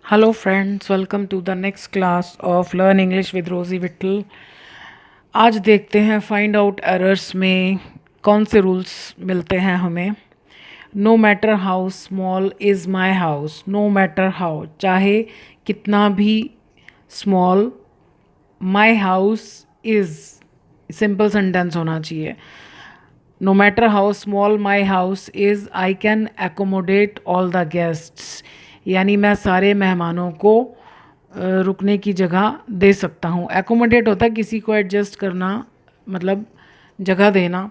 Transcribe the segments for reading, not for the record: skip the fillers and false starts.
Hello friends, welcome to the next class of learn English with Rosy Vitthal. आज देखते हैं find out errors में कौन से रूल्स मिलते हैं हमें। No matter how small is my house. No matter how, चाहे कितना भी small, my house is simple sentence होना चाहिए। No matter how small my house is, I can accommodate all the guests. यानी मैं सारे मेहमानों को रुकने की जगह दे सकता हूँ। एकोमोडेट होता है किसी को एडजस्ट करना, मतलब जगह देना।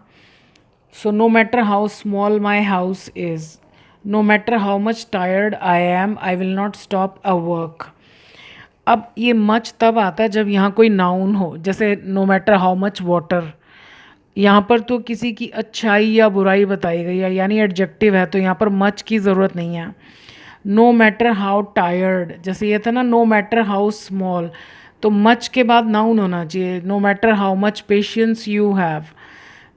So no matter how small my house is, no matter how much tired I am, I will not stop a work. अब ये मच तब आता है जब यहाँ कोई नाउन हो, जैसे no matter how much water. यहाँ पर तो किसी की अच्छाई या बुराई बताई गई है, यानी एडजेक्टिव है, तो यहाँ पर मच की ज़रूरत नहीं है। नो मैटर हाउ टायर्ड, जैसे ये था ना नो मैटर हाउ स्मॉल, तो मच के बाद नाउन होना चाहिए। No matter how much patience you have,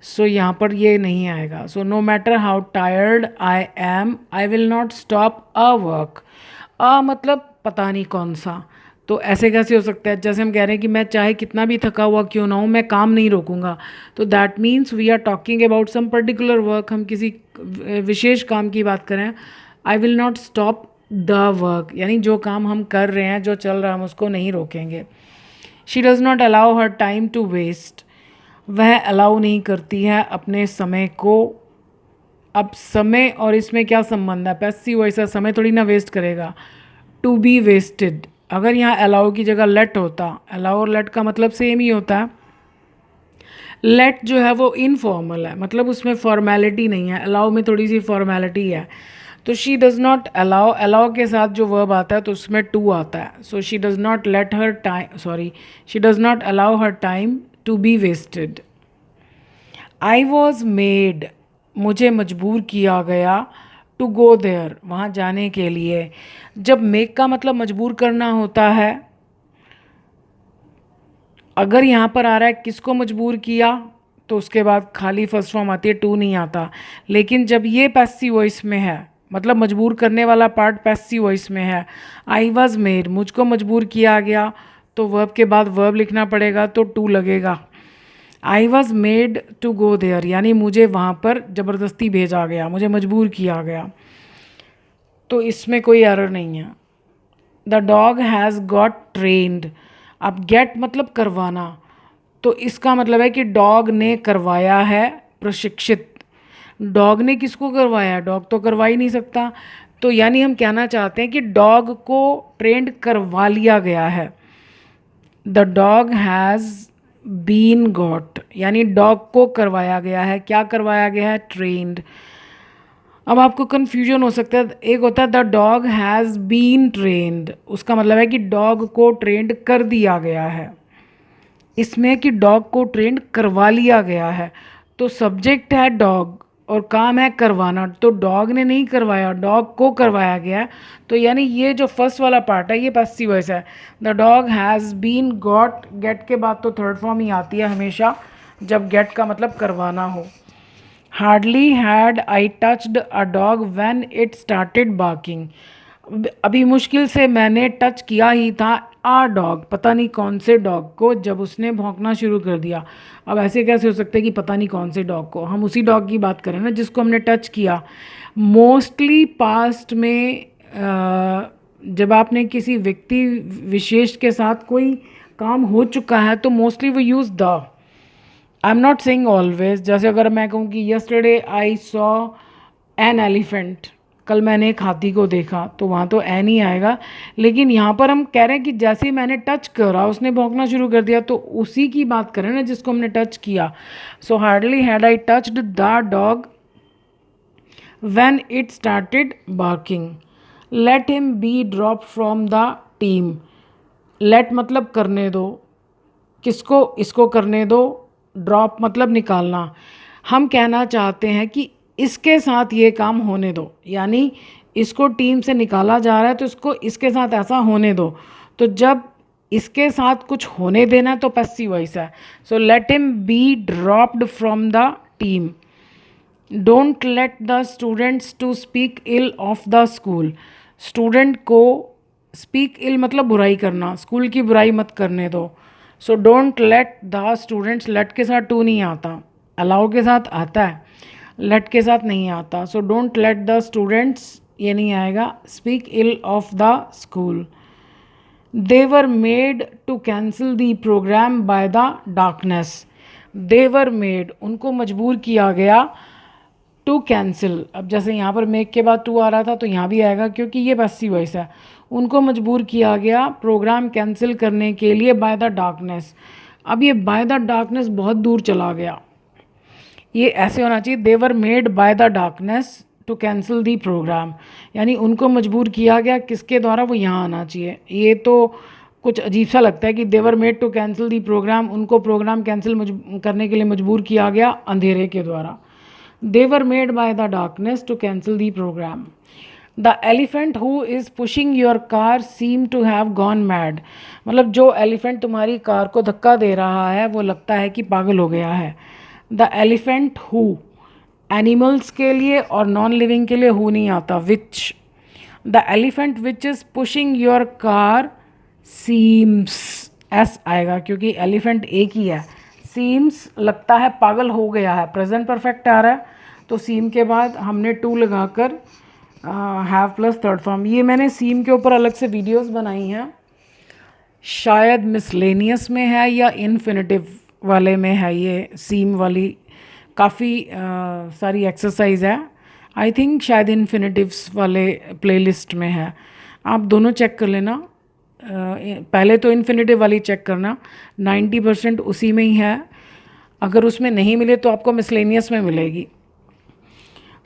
so यहाँ पर ये नहीं आएगा। So no matter how tired I am, I will not stop a work. अ मतलब पता नहीं कौन सा, तो ऐसे कैसे हो सकता है। जैसे हम कह रहे हैं कि मैं चाहे कितना भी थका हुआ क्यों ना हूँ, मैं काम नहीं रोकूंगा, तो that means we are talking about some particular work. हम किसी विशेष काम की बात करें। I will not stop the work, यानी जो काम हम कर रहे हैं, जो चल रहा है, हम उसको नहीं रोकेंगे। She does not allow her time to waste, वह अलाउ नहीं करती है अपने समय को। अब समय और इसमें क्या संबंध है, पैसिव वॉइस है, समय थोड़ी ना वेस्ट करेगा। टू बी वेस्टेड, अगर यहाँ अलाउ की जगह लेट होता, अलाउ और लेट का मतलब सेम ही होता है। लेट जो है वो इनफॉर्मल है, मतलब उसमें फॉर्मेलिटी नहीं है, अलाउ में थोड़ी सी फॉर्मेलिटी है। तो she does not allow, allow के साथ जो वर्ब आता है तो उसमें टू आता है। So she does not let her time, sorry, she does not allow her time to be wasted. I was made, मुझे मजबूर किया गया, टू गो देयर, वहाँ जाने के लिए। जब मेक का मतलब मजबूर करना होता है, अगर यहाँ पर आ रहा है किसको मजबूर किया, तो उसके बाद खाली फर्स्ट फॉर्म आती है, टू नहीं आता। लेकिन जब ये पैसिव वॉइस में है, मतलब मजबूर करने वाला पार्ट पैसिव वॉइस में है, आई वॉज मेड, मुझको मजबूर किया गया, तो वर्ब के बाद वर्ब लिखना पड़ेगा, तो टू लगेगा। I was made to go there, यानी मुझे वहाँ पर ज़बरदस्ती भेजा गया, मुझे मजबूर किया गया, तो इसमें कोई एरर नहीं है। The dog has got trend, अब गेट मतलब करवाना, तो इसका मतलब है कि डॉग ने करवाया है प्रशिक्षित। डॉग ने किसको करवाया, डॉग तो करवा ही नहीं सकता, तो यानी हम कहना चाहते हैं कि डॉग को ट्रेंड करवा लिया गया है। The dog has been got, यानी डॉग को करवाया गया है, क्या करवाया गया है, ट्रेंड। अब आपको कन्फ्यूजन हो सकता है, एक होता है the dog has been trained, उसका मतलब है कि डॉग को ट्रेंड कर दिया गया है। इसमें कि डॉग को ट्रेंड करवा लिया गया है, तो सब्जेक्ट है डॉग और काम है करवाना, तो डॉग ने नहीं करवाया, डॉग को करवाया गया है। तो यानी ये जो फर्स्ट वाला पार्ट है ये पैसिव वॉइस है। The dog has been got, get के बाद तो थर्ड फॉर्म ही आती है हमेशा जब गेट का मतलब करवाना हो। Hardly had I touched a dog when it started barking, अभी मुश्किल से मैंने टच किया ही था आ डॉग, पता नहीं कौन से डॉग को, जब उसने भौंकना शुरू कर दिया। अब ऐसे कैसे हो सकता है कि पता नहीं कौन से डॉग को, हम उसी डॉग की बात करें ना जिसको हमने टच किया। मोस्टली पास्ट में जब आपने किसी व्यक्ति विशेष के साथ कोई काम हो चुका है तो मोस्टली वो use the. I am not saying always, जैसे अगर मैं कहूँ कि yesterday I saw an elephant, कल मैंने एक हाथी को देखा, तो वहाँ तो एन ही आएगा। लेकिन यहाँ पर हम कह रहे हैं कि जैसे ही मैंने टच करा उसने भौंकना शुरू कर दिया, तो उसी की बात करें ना जिसको हमने टच किया। So hardly had I touched the dog when it started barking. Let him be drop from the team, let मतलब करने दो, किसको, इसको करने दो, ड्रॉप मतलब निकालना। हम कहना चाहते हैं कि इसके साथ ये काम होने दो, यानी इसको टीम से निकाला जा रहा है तो इसको इसके साथ ऐसा होने दो। तो जब इसके साथ कुछ होने देना है तो पैसिव वॉइस है। So let him be dropped from the team. Don't let the students to speak ill of the school, student को स्पीक इल मतलब बुराई करना, स्कूल की बुराई मत करने दो। So don't let the students, let के साथ टू नहीं आता, अलाउ के साथ आता है, लेट के साथ नहीं आता। So don't let the students ये नहीं आएगा, speak ill of the school. They were made to cancel the programme by the darkness. They were made उनको मजबूर किया गया, टू कैंसिल, अब जैसे यहाँ पर मेक के बाद टू आ रहा था तो यहाँ भी आएगा क्योंकि ये पैसिव वॉइस है। उनको मजबूर किया गया प्रोग्राम कैंसिल करने के लिए बाय द डार्कनेस। अब ये बाय द डार्कनेस बहुत दूर चला गया, ये ऐसे होना चाहिए, they were made by the darkness to cancel the program, यानी उनको मजबूर किया गया किसके द्वारा, वो यहाँ आना चाहिए। ये तो कुछ अजीब सा लगता है कि they were made to cancel the program, उनको प्रोग्राम कैंसिल करने के लिए मजबूर किया गया अंधेरे के द्वारा। They were made by the darkness to cancel the program. The elephant who is pushing your car seem to have gone mad, मतलब जो एलिफेंट तुम्हारी कार को धक्का दे रहा है वो लगता है कि पागल हो गया है। द एलिफेंट हु, एनिमल्स के लिए और नॉन लिविंग के लिए हु नहीं आता, which. The elephant which is pushing your car seems, एस आएगा क्योंकि एलिफेंट एक ही है। सीम्स लगता है पागल हो गया है, प्रेजेंट परफेक्ट आ रहा है तो सीम के बाद हमने टू लगाकर हैव प्लस थर्ड फॉर्म। ये मैंने सीम के ऊपर अलग से वीडियोस बनाई हैं, शायद मिसलेनियस में है या इन्फिनेटिव वाले में है, ये सीम वाली काफ़ी सारी एक्सरसाइज है। आई थिंक शायद इन्फिनेटिव्स वाले प्लेलिस्ट में है, आप दोनों चेक कर लेना। पहले तो इन्फिनेटिव वाली चेक करना, 90% उसी में ही है, अगर उसमें नहीं मिले तो आपको मिसलेनियस में मिलेगी।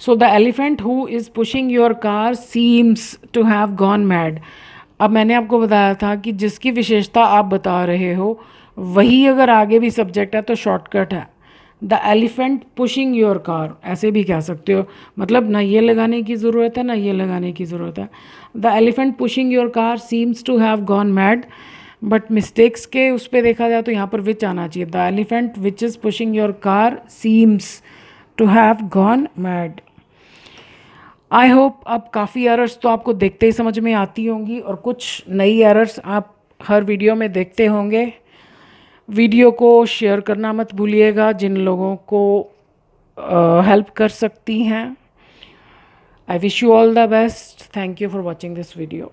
So the elephant who is pushing your car seems to have gone mad. अब मैंने आपको बताया था कि जिसकी विशेषता आप बता रहे हो वही अगर आगे भी सब्जेक्ट है तो शॉर्टकट है। The elephant pushing your car ऐसे भी कह सकते हो, मतलब ना ये लगाने की ज़रूरत है ना ये लगाने की ज़रूरत है। The elephant pushing your car seems to have gone mad, but mistakes के उस पर देखा जाए तो यहाँ पर विच आना चाहिए। The elephant which is pushing your car seems to have gone mad. I hope अब काफ़ी एरर्स तो आपको देखते ही समझ में आती होंगी और कुछ नई एरर्स आप हर वीडियो में देखते होंगे। वीडियो को शेयर करना मत भूलिएगा जिन लोगों को हेल्प कर सकती हैं। I wish you all the best. Thank you for watching this video.